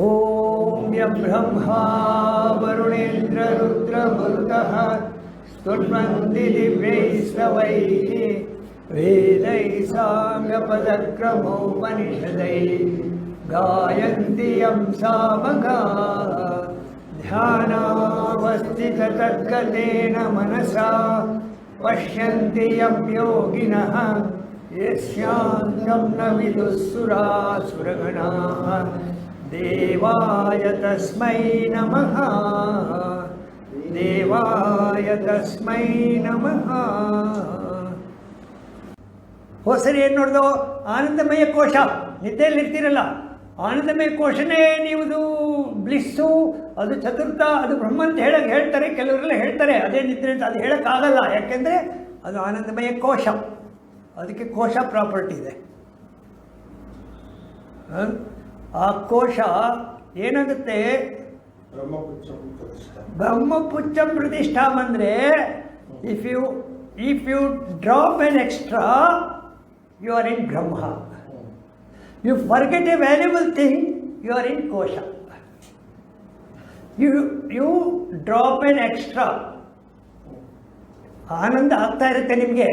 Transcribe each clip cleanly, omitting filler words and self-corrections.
ಓಂ ಯಂ ಬ್ರಹ್ಮಾ ವರುಣೇಂದ್ರ ರುದ್ರ ಮರುತಃ ಸ್ತುನ್ವಂತಿ ದಿವ್ಯೈಸ್ತವೈಃ ವೇದೈಃ ಸಾಂಗಪದಕ್ರಮೋಪನಿಷದೈಃ ಗಾಯಂತಿ ಯಂ ಸಾಮಗಾಃ ಧ್ಯಾನಾವಸ್ಥಿತತದ್ಗತೇನ ಮನಸಾ ಪಶ್ಯಂತಿ ಯಂ ಯೋಗಿನಃ ಯಸ್ಯಾಂಗಂ ನ ವಿದುಃಸುರಾಸುರಗಣಾಃ ದೇವಾಯ ತಸ್ಮೈ ನಮಃ ದೇವಾಯ ತಸ್ಮೈ ನಮಃ. ಹೊಸರಿ ಏನು ನೋಡ್ದು? ಆನಂದಮಯ ಕೋಶ. ನಿದ್ದೆಯಲ್ಲಿರ್ತೀರಲ್ಲ, ಆನಂದಮಯ ಕೋಶನೇ ನೀವುದು ಬ್ಲಿಸ್ಸು, ಅದು ಚತುರ್ಥ, ಅದು ಬ್ರಹ್ಮ ಅಂತ ಹೇಳ್ತಾರೆ. ಕೆಲವರೆಲ್ಲ ಹೇಳ್ತಾರೆ ಅದೇ ನಿದ್ರೆ ಅಂತ. ಅದು ಹೇಳೋಕ್ಕಾಗಲ್ಲ, ಯಾಕೆಂದರೆ ಅದು ಆನಂದಮಯ ಕೋಶ. ಅದಕ್ಕೆ ಕೋಶ ಪ್ರಾಪರ್ಟಿ ಇದೆ. ಆ ಕೋಶ ಏನಾಗುತ್ತೆ? ಬ್ರಹ್ಮಪುಚ್ಚಂ ಪ್ರತಿಷ್ಠಾಂ ಅಂದರೆ if you drop an extra you are in Brahma. You forget a valuable thing you are in kosha. You drop an extra. ಆನಂದ ಆಗ್ತಾ ಇರುತ್ತೆ ನಿಮಗೆ.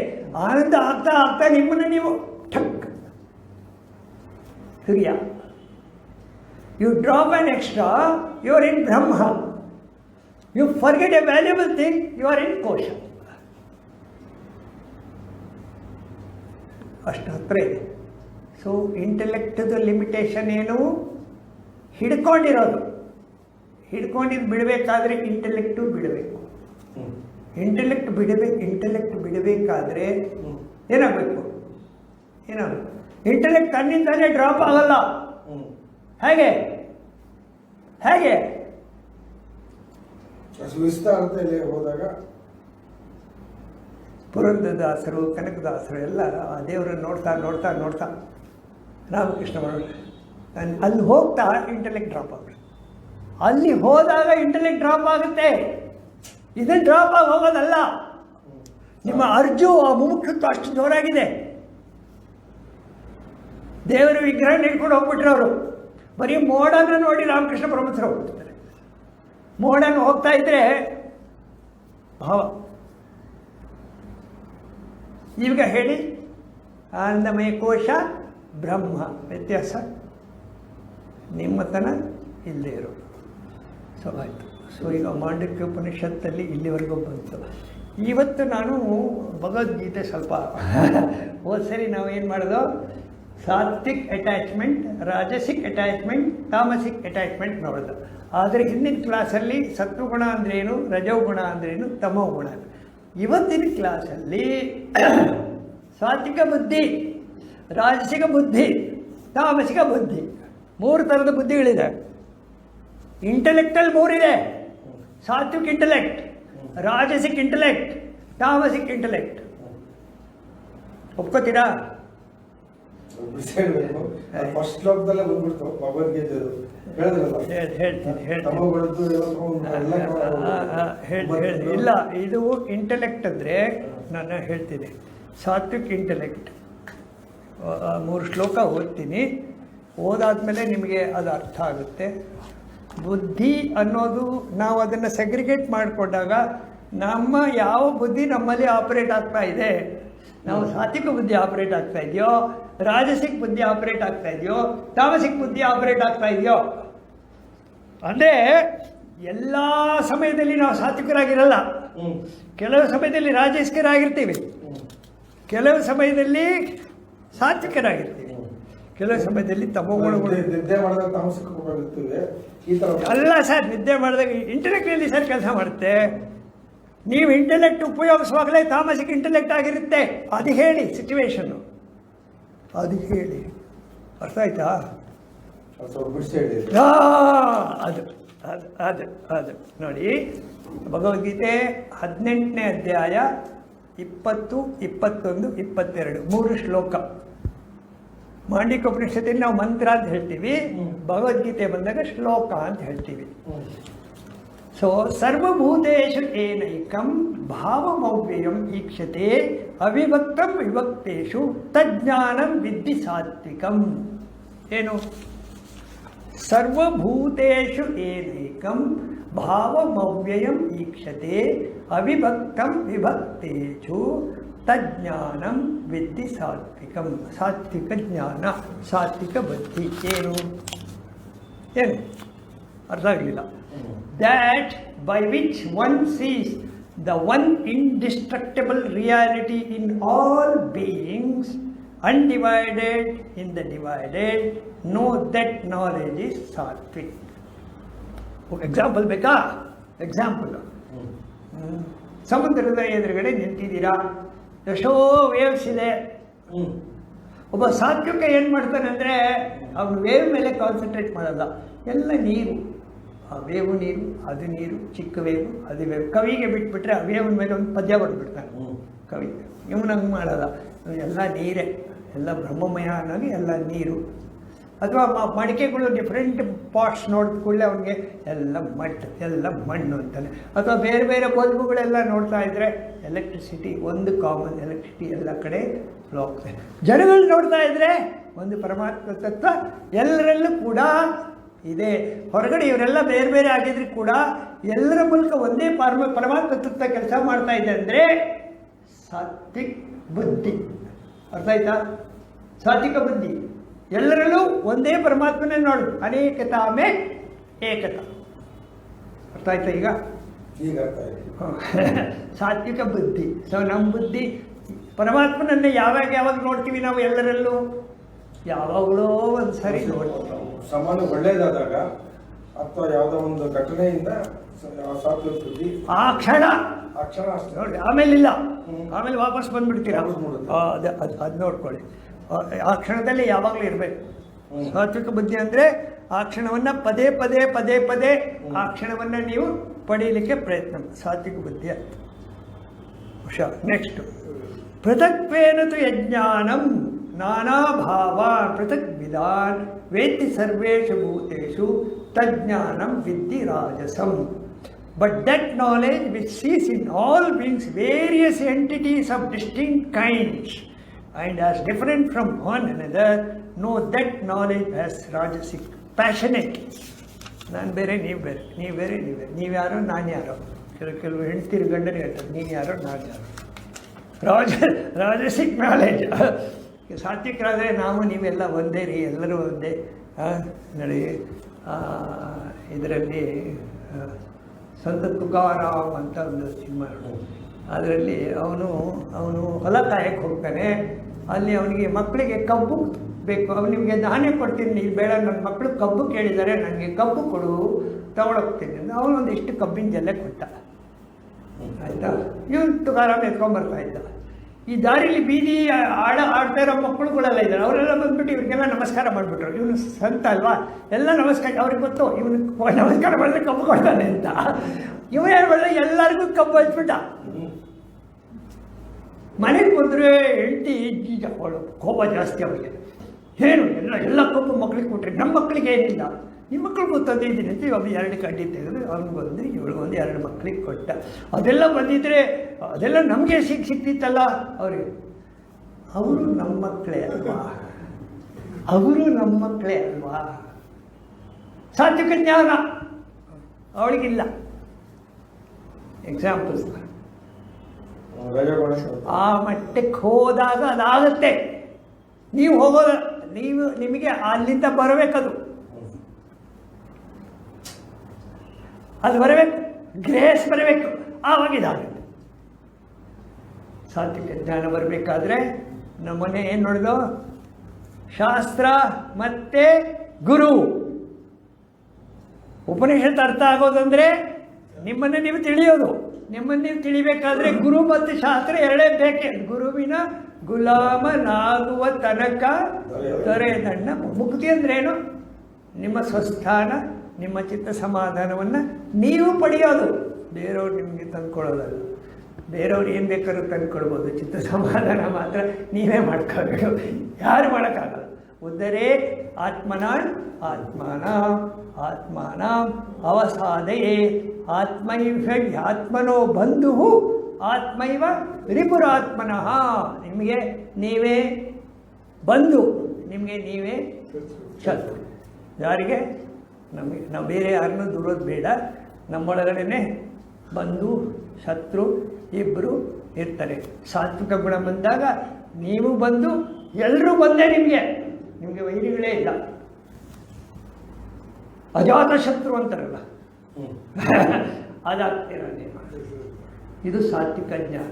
ಆನಂದ ಆಗ್ತಾ ಆಗ್ತಾ ನಿಮ್ಮನ್ನು ನೀವು ಠಕ್ ಸೂರ್ಯ. You drop an extra, you are in Brahma. You forget a valuable thing, you are in Kosha. ಅಷ್ಟು ಹತ್ರ ಇದೆ. ಸೊ ಇಂಟೆಲೆಕ್ಟದ ಲಿಮಿಟೇಷನ್ ಏನು? ಹಿಡ್ಕೊಂಡಿರೋದು ಬಿಡಬೇಕಾದ್ರೆ ಇಂಟೆಲೆಕ್ಟು ಬಿಡಬೇಕು. ಇಂಟೆಲೆಕ್ಟ್ ಬಿಡಬೇಕಾದ್ರೆ ಏನಾಗಬೇಕು? ಇಂಟೆಲೆಕ್ಟ್ ತನ್ನಿಂದಾನೇ ಡ್ರಾಪ್ ಆಗಲ್ಲ. ಹೇಗೆ ಹೋದಾಗ ಪುರಂದರದಾಸರು, ಕನಕದಾಸರು ಎಲ್ಲ ಆ ದೇವರನ್ನು ನೋಡ್ತಾ ರಾಮಕೃಷ್ಣ ಅಲ್ಲಿ ಹೋಗ್ತಾ ಇಂಟೆಲೆಕ್ಟ್ ಡ್ರಾಪ್ ಆಗುತ್ತೆ. ಅಲ್ಲಿ ಹೋದಾಗ ಇಂಟೆಲೆಕ್ಟ್ ಡ್ರಾಪ್ ಆಗುತ್ತೆ. ಇದನ್ನು ಡ್ರಾಪ್ ಆಗಿ ಹೋಗೋದಲ್ಲ. ನಿಮ್ಮ ಅರ್ಜು ಆ ಮುಮುಕ್ಷುತ್ವ ಅಷ್ಟು ಜೋರಾಗಿದೆ. ದೇವರ ವಿಗ್ರಹ ಹಿಡ್ಕೊಂಡು ಹೋಗ್ಬಿಟ್ರೆ ಅವರು ಬರೀ ಮೋಡನ್ನು ನೋಡಿ ರಾಮಕೃಷ್ಣ ಪರಮಹಂಸರು ಹೋಗ್ಬಿಡ್ತಾರೆ. ಮೋಡನ್ನು ಹೋಗ್ತಾ ಇದ್ರೆ ಭಾವ. ಈಗ ಹೇಳಿ, ಆನಂದಮಯ ಕೋಶ ಬ್ರಹ್ಮ, ವ್ಯತ್ಯಾಸ ನಿಮ್ಮತನ ಇಲ್ಲದೆ ಇರೋದು. ಸೊ ಆಯಿತು. ಸೊ ಈಗ ಮಾಂಡವ್ಯ ಉಪನಿಷತ್ತಲ್ಲಿ ಇಲ್ಲಿವರೆಗೂ ಬಂತು. ಇವತ್ತು ನಾನು ಭಗವದ್ಗೀತೆ ಸ್ವಲ್ಪ ಹೋದ ಸರಿ ನಾವು ಏನು ಮಾಡೋದು, ಸಾತ್ವಿಕ್ ಅಟ್ಯಾಚ್ಮೆಂಟ್, ರಾಜಸಿಕ್ ಅಟ್ಯಾಚ್ಮೆಂಟ್, ತಾಮಸಿಕ್ ಅಟ್ಯಾಚ್ಮೆಂಟ್ ನೋಡೋದು. ಆದರೆ ಹಿಂದಿನ ಕ್ಲಾಸಲ್ಲಿ ಸತ್ವಗುಣ ಅಂದ್ರೇನು, ರಜೋಗುಣ ಅಂದ್ರೇನು, ತಮೋಗುಣ. ಇವತ್ತಿನ ಕ್ಲಾಸಲ್ಲಿ ಸಾತ್ವಿಕ ಬುದ್ಧಿ, ರಾಜಸಿಕ ಬುದ್ಧಿ, ತಾಮಸಿಕ ಬುದ್ಧಿ, 3 ಥರದ ಬುದ್ಧಿಗಳಿದೆ. ಇಂಟೆಲೆಕ್ಟಲ್ಲಿ 3 ಇದೆ. Sattvic intellect, rajasic intellect, tamasic intellect. ಒಪ್ಕೋತೀರಾ? ಫಸ್ಟ್ ಶ್ಲೋಕದಲ್ಲೇ ಬಂದ್ಬಿಡ್ತು ಭಗವದ್ಗೀತೆ. ಹೇಳ್ತೀನಿ. ಇಲ್ಲ, ಇದು ಇಂಟೆಲೆಕ್ಟ್ ಅಂದರೆ ನಾನು ಹೇಳ್ತೀನಿ. ಸಾತ್ವಿಕ್ ಇಂಟೆಲೆಕ್ಟ್ 3 ಶ್ಲೋಕ ಓದ್ತೀನಿ. ಓದಾದ್ಮೇಲೆ ನಿಮಗೆ ಅದು ಅರ್ಥ ಆಗುತ್ತೆ. ಬುದ್ಧಿ ಅನ್ನೋದು ನಾವು ಅದನ್ನು ಸೆಗ್ರಿಗೇಟ್ ಮಾಡಿಕೊಂಡಾಗ ನಮ್ಮ ಯಾವ ಬುದ್ಧಿ ನಮ್ಮಲ್ಲಿ ಆಪರೇಟ್ ಆಗ್ತಾ ಇದೆ, ನಾವು ಸಾತ್ವಿಕ ಬುದ್ಧಿ ಆಪರೇಟ್ ಆಗ್ತಾ ಇದೆಯೋ, ರಾಜಸಿಕ್ ಬುದ್ಧಿ ಆಪರೇಟ್ ಆಗ್ತಾ ಇದೆಯೋ, ತಾಮಸಿಕ್ ಬುದ್ಧಿ ಆಪರೇಟ್ ಆಗ್ತಾ ಇದೆಯೋ. ಅಂದರೆ ಎಲ್ಲ ಸಮಯದಲ್ಲಿ ನಾವು ಸಾತ್ವಿಕರಾಗಿರಲ್ಲ. ಕೆಲವು ಸಮಯದಲ್ಲಿ ರಾಜಸಿಕರಾಗಿರ್ತೀವಿ, ಕೆಲವು ಸಮಯದಲ್ಲಿ ಸಾತ್ವಿಕರಾಗಿರ್ತೀವಿ, ಕೆಲವು ಸಮಯದಲ್ಲಿ ತಮೋಗುಣಗಳು. ಅಲ್ಲ ಸರ್, ನಿದ್ದೆ ಮಾಡಿದಾಗ ಇಂಟೆಲೆಕ್ಟಲ್ಲಿ ಸರ್ ಕೆಲಸ ಮಾಡುತ್ತೆ. ನೀವು ಇಂಟೆಲೆಕ್ಟ್ ಉಪಯೋಗಿಸುವಾಗಲೇ ತಾಮಸಿಕ್ ಇಂಟೆಲೆಕ್ಟ್ ಆಗಿರುತ್ತೆ. ಅದು ಹೇಳಿ ಸಿಚುವೇಶನ್ನು, ಅದು ಹೇಳಿ. ಅರ್ಥ ಆಯ್ತಾ? ಅದು ಅದು ಅದು ಅದು ನೋಡಿ, ಭಗವದ್ಗೀತೆ 18ನೇ ಅಧ್ಯಾಯ 20, 21, 22 3 ಶ್ಲೋಕ. ಮಾಂಡವ್ಯ ಉಪನಿಷತ್ತಲ್ಲಿ ನಾವು ಮಂತ್ರ ಅಂತ ಹೇಳ್ತೀವಿ, ಭಗವದ್ಗೀತೆ ಬಂದಾಗ ಶ್ಲೋಕ ಅಂತ ಹೇಳ್ತೀವಿ. ಸೊ ಸರ್ವಭೂತೇಷು ಏನೈಕಂ ಭಾವಮವ್ಯಯಂ ಈಕ್ಷತೆ ಅವಿಭಕ್ತಂ ವಿಭಕ್ತೇಷು ತಜ್ಞಾನಂ ವಿದ್ಧಿ ಸಾತ್ವಿಕಂ. ಏನು? ಸರ್ವಭೂತೇಷು ಏಕೈಕಂ ಭಾವಮವ್ಯಯಂ ಈಕ್ಷತೆ ಅವಿಭಕ್ತಂ ವಿಭಕ್ತೇಷು ತಜ್ಞಾನಂ ವಿದ್ಧಿ ಸಾತ್ವಿಕಂ. ಸಾತ್ವಿಕ ಜ್ಞಾನ, ಸಾತ್ವಿಕ ಬುದ್ಧಿ ಏನು ಅರ್ಥ ಆಗಲಿಲ್ಲ. That by which one sees the one indestructible reality in all beings, undivided in the divided, know that knowledge is sattvic. Example ಬೇಕಾ? ಎಕ್ಸಾಂಪಲ್, ಸಮುದ್ರದ ಎದುರುಗಡೆ ನಿಂತಿದ್ದೀರಾ, ಎಷ್ಟೋ ವೇವ್ಸ್ ಇದೆ. ಒಬ್ಬ ಸಾತ್ವಿಕ ಏನು ಮಾಡ್ತಾನೆ ಅಂದರೆ ಅವನು ವೇವ್ ಮೇಲೆ ಕಾನ್ಸಂಟ್ರೇಟ್ ಮಾಡಲ್ಲ, ಎಲ್ಲ ನೀರು, ಆ ವೇವು ನೀರು, ಅದು ನೀರು, ಚಿಕ್ಕ ವೇವು, ಅದು ವೇವು. ಕವಿಗೆ ಬಿಟ್ಬಿಟ್ರೆ ಆ ವೇವಿನ ಮೇಲೆ ಒಂದು ಪದ್ಯ ಬರೆದ್ಬಿಡ್ತಾನೆ ಕವಿ. ಇವನು ಹಂಗೆ ಮಾಡಲ್ಲ, ಎಲ್ಲ ನೀರೇ, ಎಲ್ಲ ಬ್ರಹ್ಮಮಯ ಅನ್ನೋದು ಎಲ್ಲ ನೀರು. ಅಥವಾ ಮಡಿಕೆಗಳು ಡಿಫ್ರೆಂಟ್ ಪಾಟ್ಸ್ ನೋಡಿದ ಕೂಡಲೇ ಅವನಿಗೆ ಎಲ್ಲ ಮಟ್ಟು, ಎಲ್ಲ ಮಣ್ಣು ಅಂತಾನೆ. ಅಥವಾ ಬೇರೆ ಬೇರೆ ಬಲ್ಬುಗಳೆಲ್ಲ ನೋಡ್ತಾ ಇದ್ದರೆ ಎಲೆಕ್ಟ್ರಿಸಿಟಿ, ಒಂದು ಕಾಮನ್ ಎಲೆಕ್ಟ್ರಿಸಿಟಿ ಎಲ್ಲ ಕಡೆ ಫ್ಲೋ ಆಗ್ತದೆ. ಜನಗಳು ನೋಡ್ತಾ ಇದ್ದರೆ ಒಂದು ಪರಮಾತ್ಮ ತತ್ವ ಎಲ್ಲರಲ್ಲೂ ಕೂಡ ಇದೆ. ಹೊರಗಡೆ ಇವರೆಲ್ಲ ಬೇರೆ ಬೇರೆ ಆಗಿದ್ರು ಕೂಡ ಎಲ್ಲರ ಮೂಲಕ ಒಂದೇ ಪರಮಾತ್ಮ ತತ್ವ ಕೆಲಸ ಮಾಡ್ತಾ ಇದೆ ಅಂದರೆ ಸಾತ್ವಿಕ್ ಬುದ್ಧಿ. ಅರ್ಥ ಆಯ್ತಾ? ಸಾತ್ವಿಕ ಬುದ್ಧಿ, ಎಲ್ಲರಲ್ಲೂ ಒಂದೇ ಪರಮಾತ್ಮನೇ ನೋಡು. ಅನೇಕತಾಮೇ ಏಕತಾ. ಅರ್ಥ ಆಯ್ತಾ? ಈಗ ಅರ್ಥ ಆಯ್ತು. ಸಾತ್ವಿಕ ಬುದ್ಧಿ. ಸೊ ನಮ್ಮ ಬುದ್ಧಿ ಪರಮಾತ್ಮನನ್ನೇ ಯಾವಾಗ ನೋಡ್ತೀವಿ ನಾವು ಎಲ್ಲರಲ್ಲೂ? ಯಾವಾಗಲೂ ಒಂದು ಸರಿ ನೋಡ್ತೀವಿ. ಸಮಾನ ಒಳ್ಳೇದಾದಾಗ ಅಥವಾ ಯಾವುದೋ ಒಂದು ಘಟನೆಯಿಂದ ಸಾತ್ವಿಕ ಬುದ್ಧಿ ಆ ಕ್ಷಣ ಅಷ್ಟೇ ನೋಡಿ, ಆಮೇಲೆ ಇಲ್ಲ, ಆಮೇಲೆ ವಾಪಸ್ ಬಂದ್ಬಿಡ್ತೀರಾ. ಅದು ನೋಡ್ಕೊಳ್ಳಿ. ಆ ಕ್ಷಣದಲ್ಲಿ ಯಾವಾಗಲೂ ಇರಬೇಕು. ಸಾತ್ವಿಕ ಬುದ್ಧಿ ಅಂದರೆ ಆ ಕ್ಷಣವನ್ನು ಪದೇ ಪದೇ ಪದೇ ಪದೇ ಆ ಕ್ಷಣವನ್ನು ನೀವು ಪಡೀಲಿಕ್ಕೆ ಪ್ರಯತ್ನ. ಸಾತ್ವಿಕ ಬುದ್ಧಿ ಆಯ್ತು. ಹುಷಾರ್. ನೆಕ್ಸ್ಟ್, ಪೃಥಕ್ವೇನ ತು ಯಜ್ಞಾನಂ ನಾನಾ ಭಾವಾನ್ ಪೃಥಕ್ Vidhan ವೇತ್ತಿ ಸರ್ವೇಷು ಭೂತೇಷು ತಜ್ಞಾನಂ ವಿದ್ಧಿ ರಾಜಸಂ. But that knowledge which sees in all beings various entities of distinct kinds and as different from one another, know that knowledge as rajasic, passionate. ನಾನು ಬೇರೆ, ನೀವು ಬೇರೆ, ನೀವು ಬೇರೆ, ನೀವು ಬೇರೆ, ನೀವು ಯಾರೋ ನಾನು ಯಾರೋ. ಕೆಲವು ಹೆಂಡ್ತಿರು ಗಂಡನೇ ಹೇಳ್ತಾರೆ ನೀನು ಯಾರೋ ನಾನು ಯಾರೋ. ರಾಜಸಿಕ್ ನಾಲೆಜ್. ಸಾತ್ವಿಕರಾದರೆ ನಾವು ನೀವೆಲ್ಲ ಒಂದೇ ರೀ, ಎಲ್ಲರೂ ಒಂದೇ. ನೋಡಿ, ಇದರಲ್ಲಿ ಸಂತ ತುಕಾರಾಮ್ ಅಂತ ಒಂದು ಸಿನಿಮಾ, ಅದರಲ್ಲಿ ಅವನು ಹೊಲ ಕಾಯಕ್ಕೆ ಹೋಗ್ತಾನೆ. ಅಲ್ಲಿ ಅವನಿಗೆ ಮಕ್ಕಳಿಗೆ ಕಬ್ಬು ಬೇಕು. ನಿಮಗೆ ಧಾನ್ಯ ಕೊಡ್ತೀನಿ, ನೀವು ಬೇಡ, ನನ್ನ ಮಕ್ಕಳು ಕಬ್ಬು ಕೇಳಿದ್ದಾರೆ, ನನಗೆ ಕಬ್ಬು ಕೊಡು, ತಗೊಳೋಗ್ತೀನಿ ಅಂತ ಅವನು ಒಂದಿಷ್ಟು ಕಬ್ಬಿನ ಜಲ್ಲೆ ಕೊಟ್ಟ. ಆಯಿತಾ? ಇವನು ತುಕಾರಾಮ್ ಎತ್ಕೊಂಡ್ಬರ್ತಾ ಇದ್ದ. ಈ ದಾರಿಲಿ ಬೀದಿ ಆಡ್ತಾ ಇರೋ ಮಕ್ಕಳುಗಳೆಲ್ಲ ಇದ್ದಾರೆ. ಅವರೆಲ್ಲ ಬಂದ್ಬಿಟ್ಟು ಇವ್ರಿಗೆಲ್ಲ ನಮಸ್ಕಾರ ಮಾಡಿಬಿಟ್ರು. ಇವನು ಸಂತ ಅಲ್ವಾ, ಎಲ್ಲ ನಮಸ್ಕಾರ. ಅವ್ರಿಗೆ ಗೊತ್ತು ಇವನು ನಮಸ್ಕಾರ ಮಾಡಿದ್ರೆ ಕಬ್ಬು ಕೊಡ್ತಾನೆ ಅಂತ. ಇವನು ಏನು ಮಾಡಿದ್ರೆ ಎಲ್ಲರಿಗೂ ಕಬ್ಬು ಹಚ್ಬಿಟ್ಟ. ಮನೆಗೆ ಬಂದರೆ ಹೆಂಡತಿ ಈಗ ಅವಳು ಕೋಪ ಜಾಸ್ತಿ ಅವಳಿಗೆ. ಏನು ಎಲ್ಲ ಕಬ್ಬು ಮಕ್ಳಿಗೆ ಕೊಟ್ಟರೆ ನಮ್ಮ ಮಕ್ಕಳಿಗೆ ಏನಿಲ್ಲ, ನಿಮ್ಮ ಮಕ್ಕಳು ಗೊತ್ತಂತ ಇದ್ದೀನಿ ಅಂತ ಒಬ್ಬ 2 ಕಡ್ಡಿ ತೆಗೆದು ಅವ್ನಿಗೆ ಬಂದು ಇವಳಿಗೊಂದು 2 ಮಕ್ಕಳಿಗೆ ಕೊಟ್ಟ. ಅದೆಲ್ಲ ಬಂದಿದ್ರೆ ಅದೆಲ್ಲ ನಮಗೆ ಸಿಕ್ತಿತ್ತಲ್ಲ ಅವರಿಗೆ. ಅವರು ನಮ್ಮ ಮಕ್ಕಳೇ ಅಲ್ವಾ, ಅವರು ನಮ್ಮ ಮಕ್ಕಳೇ ಅಲ್ವಾ. ಸಾತ್ವಿಕ ಜ್ಞಾನ ಅವಳಿಗಿಲ್ಲ. ಎಕ್ಸಾಂಪಲ್ಸ್ ಆ ಮಟ್ಟಕ್ಕೆ ಹೋದಾಗ ಅದಾಗತ್ತೆ. ನೀವು ಹೋಗೋದು, ನಿಮಗೆ ಅಲ್ಲಿಂದ ಬರಬೇಕದು, ಅದು ಬರಬೇಕು, ಗ್ರೇಸ್ ಬರಬೇಕು, ಆವಾಗ ಇದಾಗುತ್ತೆ. ಸಾತ್ವಿಕ ಜ್ಞಾನ ಬರಬೇಕಾದ್ರೆ ನಮ್ಮನೆ ಏನು ನೋಡಿದೋ, ಶಾಸ್ತ್ರ ಮತ್ತು ಗುರು. ಉಪನಿಷತ್ ಅರ್ಥ ಆಗೋದಂದರೆ ನಿಮ್ಮನ್ನು ನೀವು ತಿಳಿಯೋದು. ನಿಮ್ಮನ್ನು ನೀವು ತಿಳಿಬೇಕಾದ್ರೆ ಗುರು ಮತ್ತು ಶಾಸ್ತ್ರ ಎರಡೇ ಬೇಕೇ. ಗುರುವಿನ ಗುಲಾಮನಾಗುವ ತನಕ ದೊರೆಯದಣ್ಣ. ಮುಕ್ತಿ ಅಂದ್ರೇನು? ನಿಮ್ಮ ಸ್ವಸ್ಥಾನ, ನಿಮ್ಮ ಚಿತ್ತ ಸಮಾಧಾನವನ್ನು ನೀವು ಪಡೆಯೋದು, ಬೇರೆಯವ್ರು ನಿಮಗೆ ತಂದ್ಕೊಳ್ಳೋದಲ್ಲ. ಬೇರೆಯವ್ರು ಏನು ಬೇಕಾದ್ರೂ ತಂದ್ಕೊಳ್ಬೋದು, ಚಿತ್ತ ಸಮಾಧಾನ ಮಾತ್ರ ನೀವೇ ಮಾಡ್ಕೋಬೇಕು, ಯಾರು ಮಾಡೋಕ್ಕಾಗಲ್ಲ. ಉದ್ದರೆ ಆತ್ಮನಾನ್ ಆತ್ಮಾನ ಅವಸಾದಯೇ ಆತ್ಮನೋ ಬಂಧು ಆತ್ಮೈವ ರಿಪುರಾತ್ಮನಃ. ನಿಮಗೆ ನೀವೇ ಬಂಧು, ನಿಮಗೆ ನೀವೇ ಶತ್ರು. ಯಾರಿಗೆ? ನಮಗೆ. ನಾವು ಬೇರೆ ಯಾರನ್ನೂ ದೂರೋದು ಬೇಡ. ನಮ್ಮೊಳಗಡೆ ಬಂಧು ಶತ್ರು ಇಬ್ಬರು ಇರ್ತಾರೆ. ಸಾತ್ವಿಕ ಗುಣ ಬಂದಾಗ ನೀವು ಬಂದು ಎಲ್ಲರೂ ಬಂದೇ ನಿಮಗೆ ವೈರಿಗಳೇ ಇಲ್ಲ. ಅಜಾತ ಶತ್ರು ಅಂತಾರಲ್ಲ, ಅದಾಗ್ತೀರ ನೀವು. ಇದು ಸಾತ್ವಿಕ ಜ್ಞಾನ.